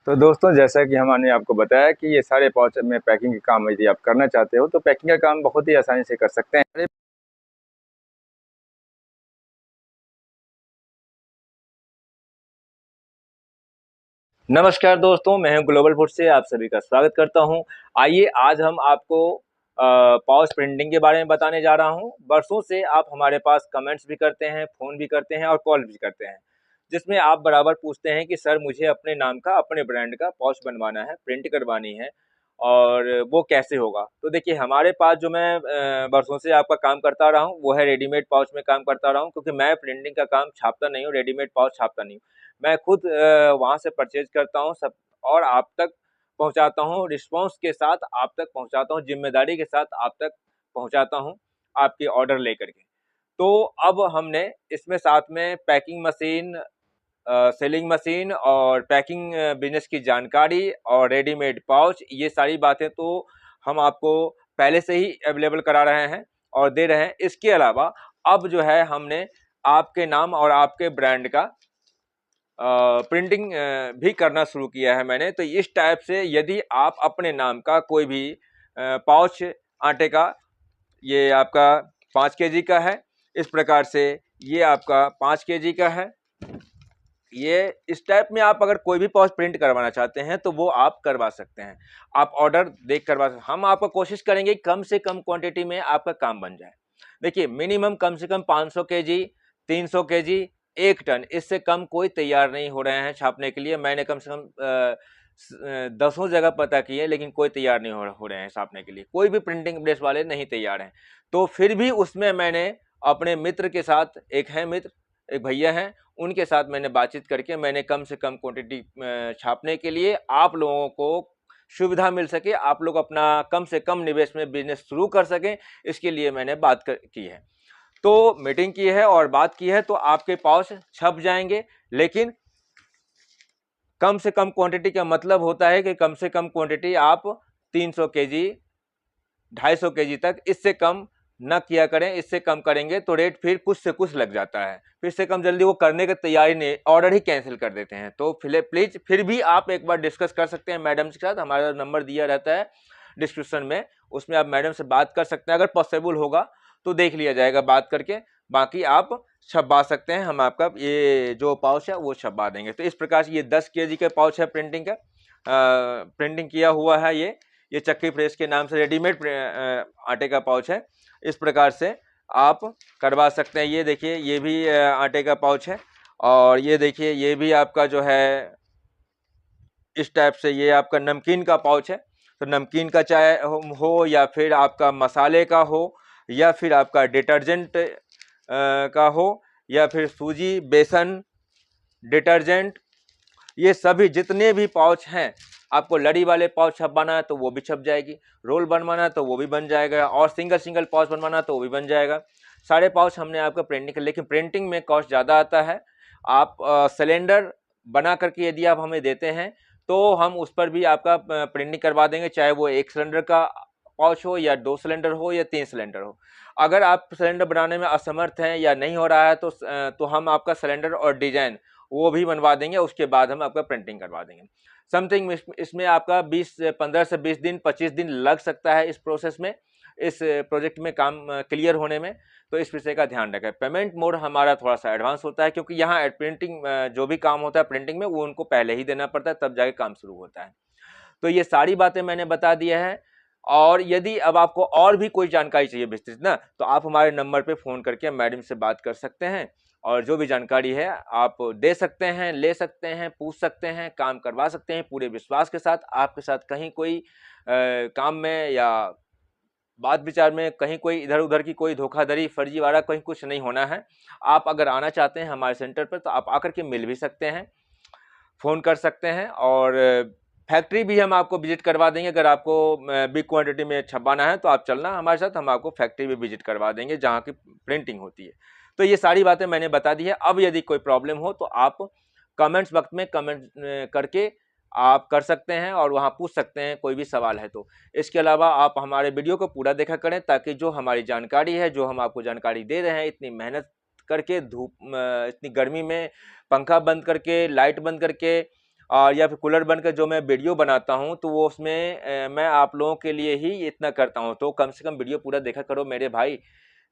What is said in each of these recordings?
तो दोस्तों, जैसा कि हमने आपको बताया कि ये सारे पाउच में पैकिंग का काम यदि आप करना चाहते हो तो पैकिंग का काम बहुत ही आसानी से कर सकते हैं। नमस्कार दोस्तों, मैं हूं ग्लोबल फूड से आप सभी का स्वागत करता हूं। आइए आज हम आपको पाउच प्रिंटिंग के बारे में बताने जा रहा हूं। बरसों से आप हमारे पास कमेंट्स भी करते हैं, फ़ोन भी करते हैं और कॉल भी करते हैं, जिसमें आप बराबर पूछते हैं कि सर मुझे अपने नाम का, अपने ब्रांड का पाउच बनवाना है, प्रिंट करवानी है और वो कैसे होगा? तो देखिए, हमारे पास जो मैं बरसों से आपका काम करता रहा हूँ, वो है रेडीमेड पाउच में काम करता रहा हूँ, क्योंकि मैं प्रिंटिंग का काम छापता नहीं हूँ, रेडीमेड पाउच छापता नहीं हूँ। मैं खुद वहाँ से परचेज़ करता हूँ सब और आप तक पहुँचाता हूँ, रिस्पॉन्स के साथ आप तक पहुँचाता हूँ, ज़िम्मेदारी के साथ आप तक पहुँचाता हूँ, आपके ऑर्डर लेकर के। तो अब हमने इसमें साथ में पैकिंग मशीन, सेलिंग मशीन और पैकिंग बिज़नेस की जानकारी और रेडीमेड पाउच, ये सारी बातें तो हम आपको पहले से ही अवेलेबल करा रहे हैं और दे रहे हैं। इसके अलावा अब जो है हमने आपके नाम और आपके ब्रांड का प्रिंटिंग भी करना शुरू किया है मैंने। तो इस टाइप से यदि आप अपने नाम का कोई भी पाउच आटे का, ये आपका 5 केजी का है, इस प्रकार से ये आपका 5 केजी का है। ये इस टाइप में आप अगर कोई भी पाउच प्रिंट करवाना चाहते हैं तो वो आप करवा सकते हैं। आप ऑर्डर देख करवा सकते हैं। हम आपको कोशिश करेंगे कम से कम क्वांटिटी में आपका काम बन जाए। देखिए, मिनिमम कम से कम 500 केजी, 300 केजी, 1 टन, इससे कम कोई तैयार नहीं हो रहे हैं छापने के लिए। मैंने कम से कम दसों जगह पता किए, लेकिन कोई तैयार नहीं हो रहे हैं छापने के लिए। कोई भी प्रिंटिंग प्रेस वाले नहीं तैयार हैं। तो फिर भी उसमें मैंने अपने मित्र के साथ, एक हैं मित्र, एक भैया हैं, उनके साथ मैंने बातचीत करके मैंने कम से कम क्वांटिटी छापने के लिए आप लोगों को सुविधा मिल सके, आप लोग अपना कम से कम निवेश में बिजनेस शुरू कर सकें, इसके लिए मैंने बात की है। तो मीटिंग की है और बात की है, तो आपके पाउच छप जाएंगे, लेकिन कम से कम क्वांटिटी का मतलब होता है कि कम से कम क्वांटिटी आप 300 केजी, 250 केजी तक, इससे कम न किया करें। इससे कम करेंगे तो रेट फिर कुछ से कुछ लग जाता है, फिर से कम जल्दी वो करने की तैयारी नहीं, ऑर्डर ही कैंसिल कर देते हैं। तो प्लीज फिर भी आप एक बार डिस्कस कर सकते हैं मैडम के साथ। हमारा नंबर दिया रहता है डिस्क्रिप्शन में, उसमें आप मैडम से बात कर सकते हैं। अगर पॉसिबल होगा तो देख लिया जाएगा बात करके, बाकी आप छपवा सकते हैं। हम आपका ये जो पाउच है वो छपवा देंगे। तो इस प्रकार से ये 10 केजी का पाउच है प्रिंटिंग का, प्रिंटिंग किया हुआ है। ये चक्की प्रेस के नाम से रेडीमेड आटे का पाउच है। इस प्रकार से आप करवा सकते हैं। ये देखिए, ये भी आटे का पाउच है और ये देखिए, ये भी आपका जो है इस टाइप से ये आपका नमकीन का पाउच है। तो नमकीन का चाहे हो या फिर आपका मसाले का हो या फिर आपका डिटर्जेंट का हो या फिर सूजी, बेसन, डिटर्जेंट, ये सभी जितने भी पाउच हैं, आपको लड़ी वाले पाउच छपवाना है तो वो भी छप जाएगी, रोल बनवाना है तो वो भी बन जाएगा और सिंगल सिंगल पाउच बनवाना है तो वो भी बन जाएगा। सारे पाउच हमने आपका प्रिंटिंग, लेकिन प्रिंटिंग में कॉस्ट ज़्यादा आता है। आप सिलेंडर बना करके यदि आप हमें देते हैं तो हम उस पर भी आपका प्रिंटिंग करवा देंगे, चाहे वो 1 सिलेंडर का पाउच हो या 2 सिलेंडर हो या 3 सिलेंडर हो। अगर आप सिलेंडर बनाने में असमर्थ हैं या नहीं हो रहा है तो हम आपका सिलेंडर और डिजाइन वो भी बनवा देंगे, उसके बाद हम आपका प्रिंटिंग करवा देंगे। समथिंग इसमें आपका 15 से 20 दिन, 25 दिन लग सकता है इस प्रोसेस में, इस प्रोजेक्ट में काम क्लियर होने में। तो इस विषय का ध्यान रखें। पेमेंट मोड हमारा थोड़ा सा एडवांस होता है, क्योंकि यहाँ प्रिंटिंग जो भी काम होता है प्रिंटिंग में, वो उनको पहले ही देना पड़ता है, तब जाके काम शुरू होता है। तो ये सारी बातें मैंने बता दिया है। और यदि अब आपको और भी कोई जानकारी चाहिए विस्तृत ना, तो आप हमारे नंबर पे फ़ोन करके मैडम से बात कर सकते हैं और जो भी जानकारी है आप दे सकते हैं, ले सकते हैं, पूछ सकते हैं, काम करवा सकते हैं पूरे विश्वास के साथ। आपके साथ कहीं कोई काम में या बात विचार में कहीं कोई इधर-उधर की कोई धोखाधड़ी, फर्जीवाड़ा कहीं कुछ नहीं होना है। आप अगर आना चाहते हैं हमारे सेंटर पर तो आप आकर के मिल भी सकते हैं, फ़ोन कर सकते हैं और फैक्ट्री भी हम आपको विज़िट करवा देंगे। अगर आपको बिग क्वांटिटी में छपवाना है तो आप चलना हमारे साथ, हम आपको फैक्ट्री भी विज़िट करवा देंगे जहाँ की प्रिंटिंग होती है। तो ये सारी बातें मैंने बता दी है। अब यदि कोई प्रॉब्लम हो तो आप कमेंट्स वक्त में कमेंट करके आप कर सकते हैं और वहाँ पूछ सकते हैं कोई भी सवाल है तो। इसके अलावा आप हमारे वीडियो को पूरा देखा करें, ताकि जो हमारी जानकारी है, जो हम आपको जानकारी दे रहे हैं, इतनी मेहनत करके, धूप इतनी गर्मी में पंखा बंद करके, लाइट बंद करके और या फिर कूलर बनकर जो मैं वीडियो बनाता हूँ तो वो उसमें मैं आप लोगों के लिए ही इतना करता हूँ। तो कम से कम वीडियो पूरा देखा करो मेरे भाई।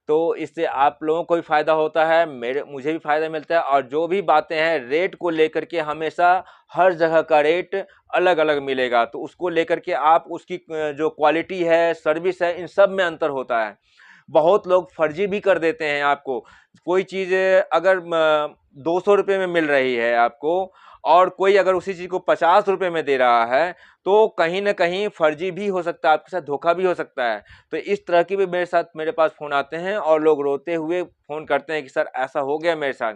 तो इससे आप लोगों को भी फ़ायदा होता है, मुझे भी फ़ायदा मिलता है। और जो भी बातें हैं रेट को लेकर के, हमेशा हर जगह का रेट अलग-अलग मिलेगा। तो उसको लेकर के आप उसकी जो क्वालिटी है, सर्विस है, इन सब में अंतर होता है। बहुत लोग फर्जी भी कर देते हैं आपको। कोई चीज़ अगर 200 रुपये में मिल रही है आपको, और कोई अगर उसी चीज़ को 50 रुपये में दे रहा है, तो कहीं न कहीं फर्जी भी हो सकता है, आपके साथ धोखा भी हो सकता है। तो इस तरह की भी मेरे पास फ़ोन आते हैं और लोग रोते हुए फ़ोन करते हैं कि सर ऐसा हो गया मेरे साथ।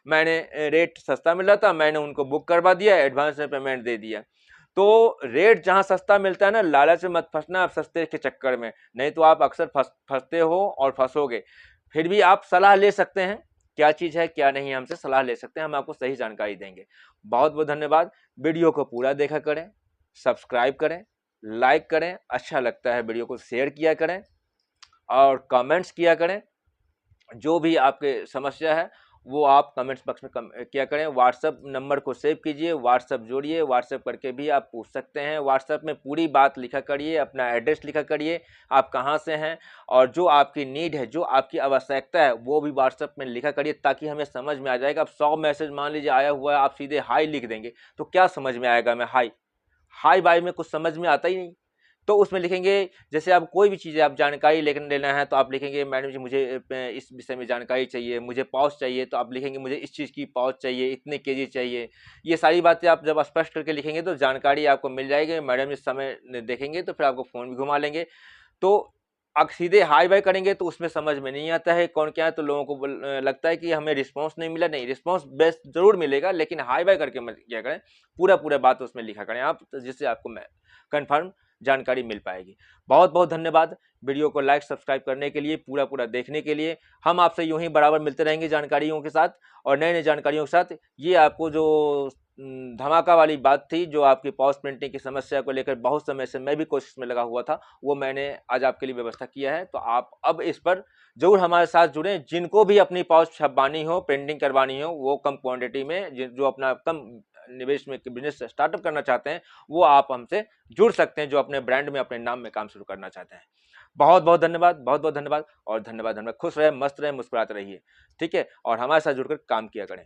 मैंने रेट सस्ता मिल रहा था, मैंने उनको बुक करवा दिया, एडवांस में पेमेंट दे दिया। तो रेट जहाँ सस्ता मिलता है ना, लालच में मत फँसना आप सस्ते के चक्कर में, नहीं तो आप अक्सर फँसते हो और फँसोगे। फिर भी आप सलाह ले सकते हैं, क्या चीज़ है, क्या नहीं है, हमसे सलाह ले सकते हैं, हम आपको सही जानकारी देंगे। बहुत-बहुत धन्यवाद। वीडियो को पूरा देखा करें, सब्सक्राइब करें, लाइक करें, अच्छा लगता है वीडियो को शेयर किया करें और कमेंट्स किया करें। जो भी आपके समस्या है वो आप कमेंट्स बॉक्स में किया करें। व्हाट्सएप नंबर को सेव कीजिए, व्हाट्सएप जोड़िए, व्हाट्सएप करके भी आप पूछ सकते हैं। व्हाट्सएप में पूरी बात लिखा करिए, अपना एड्रेस लिखा करिए, आप कहाँ से हैं, और जो आपकी नीड है, जो आपकी आवश्यकता है, वो भी व्हाट्सएप में लिखा करिए, ताकि हमें समझ में आ जाएगा। अब 100 मैसेज मान लीजिए आया हुआ है, आप सीधे हाई लिख देंगे तो क्या समझ में आएगा। मैं हाई हाई बाय में कुछ समझ में आता ही नहीं। तो उसमें लिखेंगे, जैसे आप कोई भी चीज़ है, आप जानकारी लेना है तो आप लिखेंगे मैडम जी मुझे इस विषय में जानकारी चाहिए, मुझे पाउच चाहिए, तो आप लिखेंगे मुझे इस चीज़ की पाउच चाहिए, इतने केजी चाहिए। ये सारी बातें आप जब स्पष्ट करके लिखेंगे तो जानकारी आपको मिल जाएगी। मैडम इस समय देखेंगे तो फिर आपको फ़ोन भी घुमा लेंगे। तो आप सीधे हाय बाय करेंगे तो उसमें समझ में नहीं आता है कौन क्या है, तो लोगों को लगता है कि हमें रिस्पांस नहीं मिला। नहीं, रिस्पांस बेस्ट जरूर मिलेगा, लेकिन हाय बाय करके मत किया करें, पूरा बात उसमें लिखा करें आप, तो जिससे आपको मैं कन्फर्म जानकारी मिल पाएगी। बहुत-बहुत धन्यवाद वीडियो को लाइक सब्सक्राइब करने के लिए, पूरा देखने के लिए। हम आपसे यूं ही बराबर मिलते रहेंगे जानकारियों के साथ और नए-नए जानकारियों के साथ। ये आपको जो धमाका वाली बात थी, जो आपकी पाउच प्रिंटिंग की समस्या को लेकर बहुत समय से मैं भी कोशिश में लगा हुआ था, वो मैंने आज आपके लिए व्यवस्था किया है। तो आप अब इस पर ज़रूर हमारे साथ जुड़ें। जिनको भी अपनी पाउच छपवानी हो, प्रिंटिंग करवानी हो, वो कम क्वांटिटी में, जो अपना कम निवेश में बिज़नेस स्टार्टअप करना चाहते हैं, वो आप हमसे जुड़ सकते हैं, जो अपने ब्रांड में, अपने नाम में काम शुरू करना चाहते हैं। बहुत-बहुत धन्यवाद, बहुत-बहुत धन्यवाद और धन्यवाद। खुश रहें, मस्त रहें, मुस्कुराते रहिए, ठीक है? और हमारे साथ जुड़कर काम किया करें।